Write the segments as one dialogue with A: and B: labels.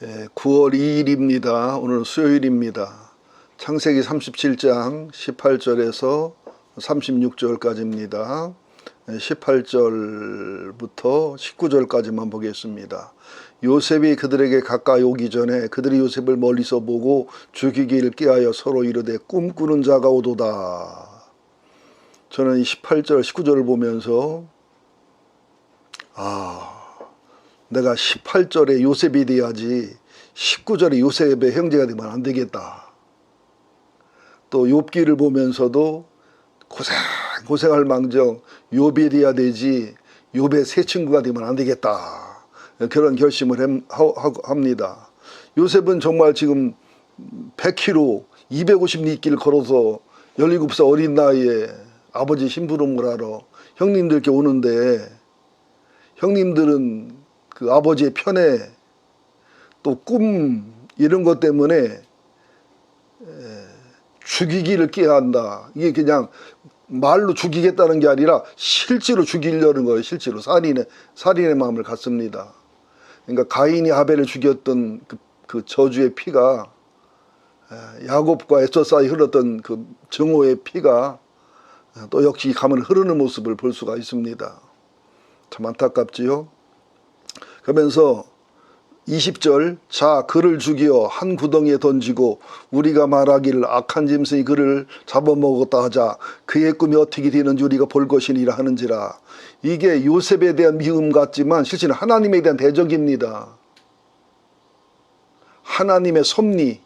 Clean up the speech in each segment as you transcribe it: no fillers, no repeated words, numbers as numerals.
A: 9월 2일입니다. 오늘은 수요일입니다. 창세기 37장 18절에서 36절까지입니다. 18절부터 19절까지만 보겠습니다. 요셉이 그들에게 가까이 오기 전에 그들이 요셉을 멀리서 보고 죽이기를 꾀하여 서로 이르되 꿈꾸는 자가 오도다. 저는 이 18절 19절을 보면서 내가 18절에 요셉이 돼야지 19절에 요셉의 형제가 되면 안 되겠다. 또 욥기를 보면서도 고생할 망정 욥이 돼야 되지 욥의 세 친구가 되면 안 되겠다. 그런 결심을 합니다. 요셉은 정말 지금 100km 250리길 걸어서 17살 어린 나이에 아버지 심부름을 하러 형님들께 오는데, 형님들은 그 아버지의 편에 또 꿈 이런 것 때문에 죽이기를 꾀한다. 이게 그냥 말로 죽이겠다는 게 아니라 실제로 죽이려는 거예요. 실제로 살인의 마음을 갖습니다. 그러니까 가인이 아벨을 죽였던 그 저주의 피가, 야곱과 에서 사이 흘렀던 그 증오의 피가 또 역시 가면 흐르는 모습을 볼 수가 있습니다. 참 안타깝지요. 그러면서 20절, 자 그를 죽여 한 구덩이에 던지고 우리가 말하기를 악한 짐승이 그를 잡아먹었다 하자. 그의 꿈이 어떻게 되는지 우리가 볼 것이니라 하는지라. 이게 요셉에 대한 미움 같지만 실제는 하나님에 대한 대적입니다. 하나님의 섭리,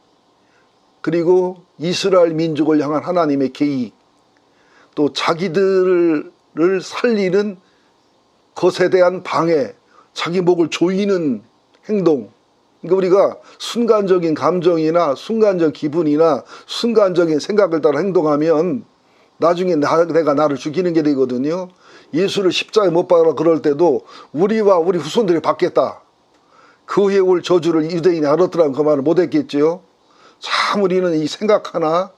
A: 그리고 이스라엘 민족을 향한 하나님의 계획, 또 자기들을 살리는 것에 대한 방해, 자기 목을 조이는 행동. 그러니까 우리가 순간적인 감정이나 순간적 기분이나 순간적인 생각을 따라 행동하면 나중에 내가 나를 죽이는 게 되거든요. 예수를 십자가에 못 박으라 그럴 때도 우리와 우리 후손들이 받겠다. 그 후에 올 저주를 유대인이 알았더라면 그 말을 못했겠죠. 참 우리는 이 생각 하나,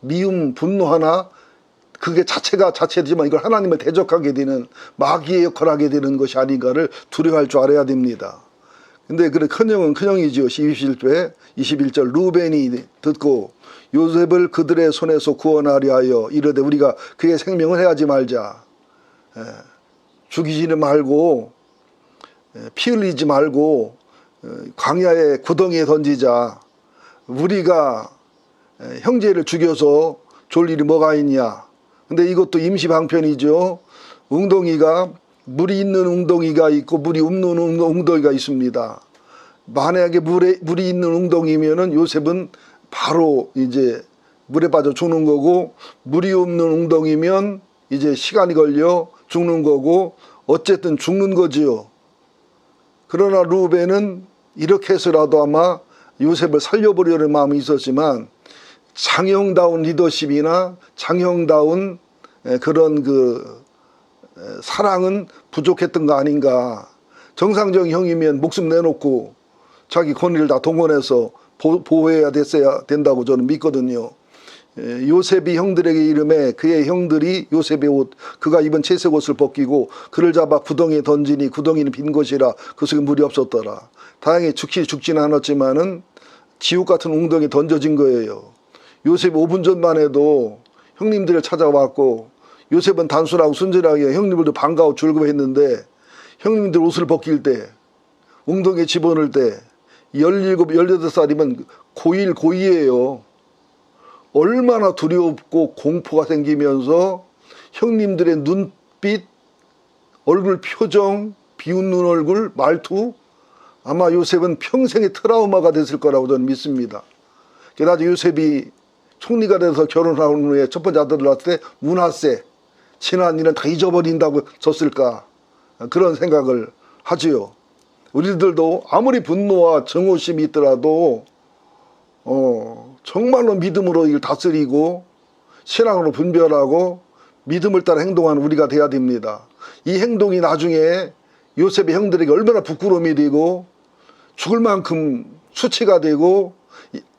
A: 미움, 분노 하나, 그게 자체지만 이걸 하나님을 대적하게 되는 마귀의 역할을 하게 되는 것이 아닌가를 두려워할 줄 알아야 됩니다. 근데 그래 큰형은 큰형이지요. 21절 루벤이 듣고 요셉을 그들의 손에서 구원하려 하여 이르되 우리가 그의 생명을 해하지 말자. 죽이지는 말고 피 흘리지 말고 광야의 구덩이에 던지자. 우리가 형제를 죽여서 줄 일이 뭐가 있냐. 근데 이것도 임시방편이죠. 웅덩이가 물이 있는 웅덩이가 있고 물이 없는 웅덩이가 있습니다. 만약에 물이 있는 웅덩이면은 요셉은 바로 이제 물에 빠져 죽는 거고, 물이 없는 웅덩이면 이제 시간이 걸려 죽는 거고, 어쨌든 죽는 거지요. 그러나 루벤은 이렇게 해서라도 아마 요셉을 살려보려는 마음이 있었지만 장형다운 리더십이나 장형다운 그런 사랑은 부족했던 거 아닌가. 정상적인 형이면 목숨 내놓고 자기 권위를 다 동원해서 보호해야 된다고 저는 믿거든요. 요셉이 형들에게 이름에 그의 형들이 요셉의 옷, 그가 입은 채색 옷을 벗기고 그를 잡아 구덩이에 던지니 구덩이는 빈 곳이라 그 속에 물이 없었더라. 다행히 죽지는 않았지만은 지옥 같은 웅덩이에 던져진 거예요. 요셉이 5분 전만 해도 형님들을 찾아왔고, 요셉은 단순하고 순진하게 형님들도 반가워 즐거워했는데, 형님들 옷을 벗길 때, 웅덩이에 집어넣을 때 17, 18살이면 고1이에요. 얼마나 두렵고 공포가 생기면서 형님들의 눈빛, 얼굴 표정, 비웃는 얼굴, 말투, 아마 요셉은 평생의 트라우마가 됐을 거라고 저는 믿습니다. 나중에 요셉이 총리가 돼서 결혼한 후에 첫 번째 아들을 낳았을 때 문하세, 지난 일은 다 잊어버린다고 썼을까, 그런 생각을 하지요. 우리들도 아무리 분노와 증오심이 있더라도 정말로 믿음으로 이걸 다스리고 신앙으로 분별하고 믿음을 따라 행동하는 우리가 돼야 됩니다. 이 행동이 나중에 요셉의 형들에게 얼마나 부끄러움이 되고 죽을 만큼 수치가 되고,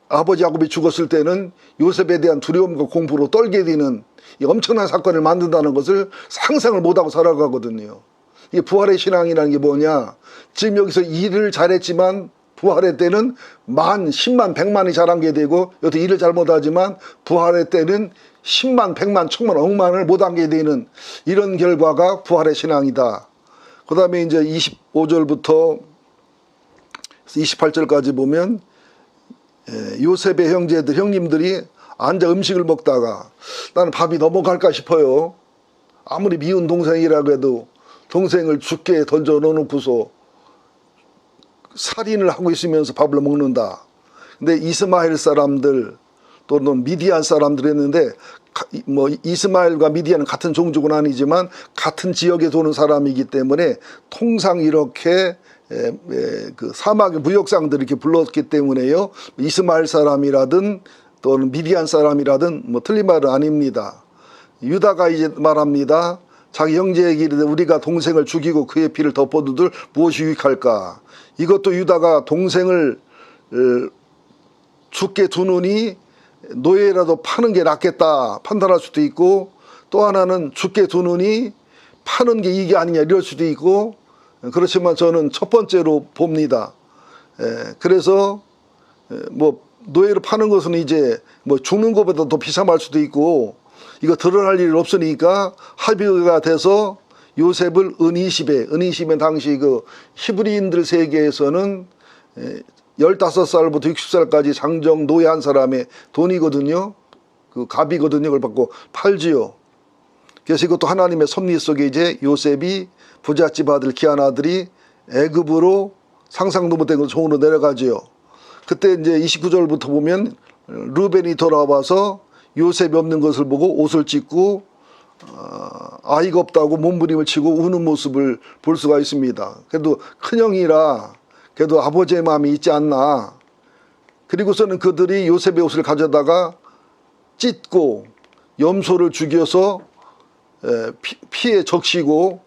A: 아버지 야곱이 죽었을 때는 요셉에 대한 두려움과 공포로 떨게 되는 이 엄청난 사건을 만든다는 것을 상상을 못하고 살아가거든요. 이게 부활의 신앙이라는 게 뭐냐. 지금 여기서 일을 잘했지만 부활의 때는 10만, 100만이 자란 게 되고, 여튼 일을 잘못하지만 부활의 때는 10만, 100만, 1000만, 억만을 못한 게 되는 이런 결과가 부활의 신앙이다. 그 다음에 이제 25절부터 28절까지 보면 요셉의 형님들이 앉아 음식을 먹다가 나는 밥이 넘어갈까 싶어요. 아무리 미운 동생이라고 해도 동생을 죽게 던져 넣어놓고서 살인을 하고 있으면서 밥을 먹는다. 근데 이스마엘 사람들 또는 미디안 사람들 했는데, 뭐 이스마엘과 미디안은 같은 종족은 아니지만 같은 지역에 도는 사람이기 때문에 통상 이렇게 그 사막의 무역상들 이렇게 불렀기 때문에요. 이스마엘 사람이라든 또는 미디안 사람이라든 뭐 틀린 말은 아닙니다. 유다가 이제 말합니다. 자기 형제에게 이르되 우리가 동생을 죽이고 그의 피를 덮어두들 무엇이 유익할까. 이것도 유다가 동생을 죽게 두느니 노예라도 파는 게 낫겠다 판단할 수도 있고, 또 하나는 죽게 두느니 파는 게 이게 아니냐 이럴 수도 있고, 그렇지만 저는 첫 번째로 봅니다. 그래서 뭐 노예로 파는 것은 이제 뭐 죽는 것보다 더 비참할 수도 있고, 이거 드러날 일 없으니까 합의가 돼서 요셉을 은이십에 당시 그 히브리인들 세계에서는 15살부터 60살까지 장정 노예 한 사람의 돈이거든요. 그 갑이거든요. 그걸 받고 팔지요. 그래서 이것도 하나님의 섭리 속에 이제 요셉이 부잣집 아들 기한 아들이 애굽으로 상상도 못한 것 종으로 내려가지요. 그때 이제 29절부터 보면 르벤이 돌아와서 요셉이 없는 것을 보고 옷을 찢고 아이가 없다고 몸부림을 치고 우는 모습을 볼 수가 있습니다. 그래도 큰형이라 그래도 아버지의 마음이 있지 않나. 그리고서는 그들이 요셉의 옷을 가져다가 찢고 염소를 죽여서 피에 적시고,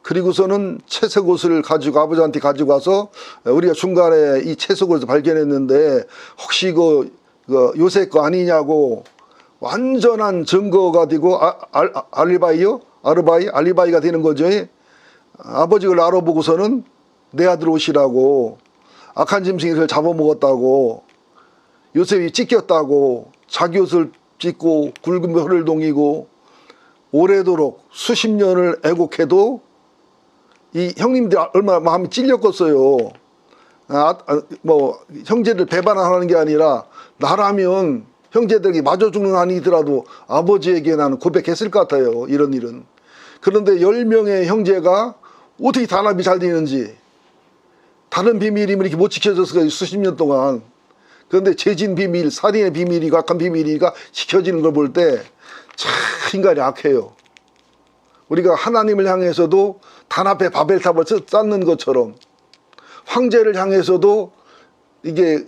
A: 그리고서는 채색 옷을 가지고 아버지한테 가지고 와서 우리가 중간에 이 채색 옷을 발견했는데 혹시 이거 요셉 거 아니냐고 완전한 증거가 되고 알리바이가 되는 거죠. 아버지를 알아보고서는 내 아들 옷이라고, 악한 짐승이를 잡아먹었다고, 요셉이 찢겼다고, 자기 옷을 찢고 굵은 혀를 동이고 오래도록 수십 년을 애곡해도 이 형님들이 얼마나 마음이 찔렸겠어요. 뭐 형제들 배반하는 게 아니라 나라면 형제들에게 맞아 죽는 한이 있더라도 아버지에게 나는 고백했을 것 같아요. 이런 일은. 그런데 10명의 형제가 어떻게 단합이 잘 되는지, 다른 비밀이면 이렇게 못 지켜졌을까 수십 년 동안. 그런데 죄진 비밀, 살인의 비밀이 악한 비밀이가 지켜지는 걸 볼 때 참 인간이 악해요. 우리가 하나님을 향해서도 단합의 바벨탑을 쌓는 것처럼, 황제를 향해서도 이게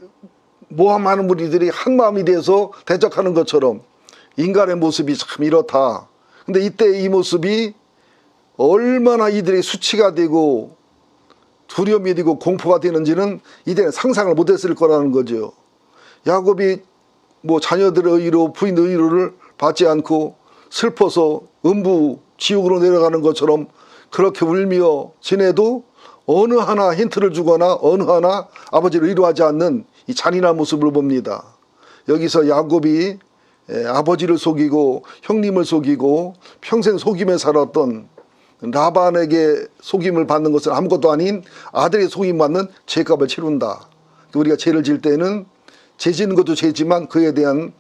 A: 모함하는 무리들이 한 마음이 돼서 대적하는 것처럼 인간의 모습이 참 이렇다. 근데 이때 이 모습이 얼마나 이들의 수치가 되고 두려움이 되고 공포가 되는지는 이때는 상상을 못했을 거라는 거죠. 야곱이 뭐 자녀들의 의로 부인의 의로를 받지 않고 슬퍼서 음부 지옥으로 내려가는 것처럼 그렇게 울며 지내도 어느 하나 힌트를 주거나 어느 하나 아버지를 위로하지 않는 이 잔인한 모습을 봅니다. 여기서 야곱이 아버지를 속이고 형님을 속이고 평생 속임에 살았던 라반에게 속임을 받는 것은 아무것도 아닌 아들의 속임받는 죄값을 치른다. 우리가 죄를 질 때는 죄 지는 것도 죄지만 그에 대한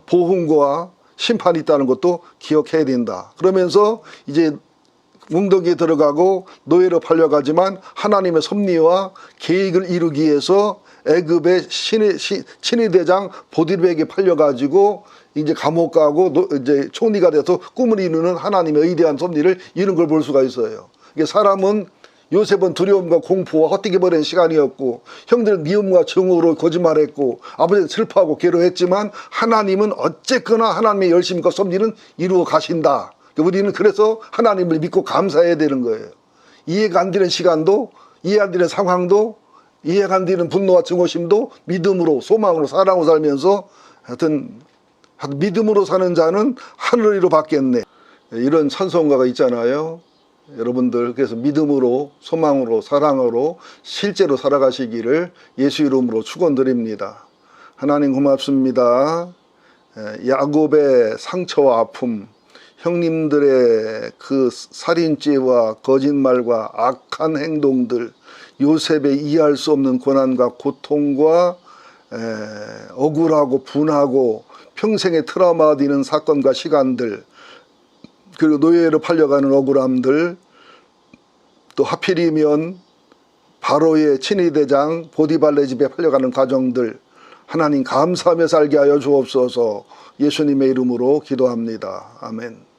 A: 보응과 심판이 있다는 것도 기억해야 된다. 그러면서 이제 웅덩이에 들어가고 노예로 팔려가지만 하나님의 섭리와 계획을 이루기 위해서 애굽의 친위 대장 보디르에게 팔려가지고 이제 감옥 가고 이제 총리가 돼서 꿈을 이루는 하나님의 의대한 섭리를 이룬 걸 볼 수가 있어요. 이게 사람은 요셉은 두려움과 공포와 헛되게 버린 시간이었고, 형들은 미움과 증오로 거짓말했고, 아버지는 슬퍼하고 괴로워했지만 하나님은 어쨌거나 하나님의 열심과 섭리는 이루어 가신다. 우리는 그래서 하나님을 믿고 감사해야 되는 거예요. 이해가 안 되는 시간도, 이해 안 되는 상황도, 이해가 안 되는 분노와 증오심도 믿음으로, 소망으로, 사랑으로 살면서 하여튼 믿음으로 사는 자는 하늘을 이로 받겠네. 이런 찬송가가 있잖아요. 여러분들 그래서 믿음으로, 소망으로, 사랑으로 실제로 살아가시기를 예수 이름으로 축원드립니다. 하나님 고맙습니다. 야곱의 상처와 아픔, 형님들의 그 살인죄와 거짓말과 악한 행동들, 요셉의 이해할 수 없는 고난과 고통과 억울하고 분하고 평생의 트라우마가 되는 사건과 시간들, 그리고 노예로 팔려가는 억울함들, 또 하필이면 바로의 친위대장 보디발레 집에 팔려가는 과정들, 하나님 감사하며 살게 하여 주옵소서. 예수님의 이름으로 기도합니다. 아멘.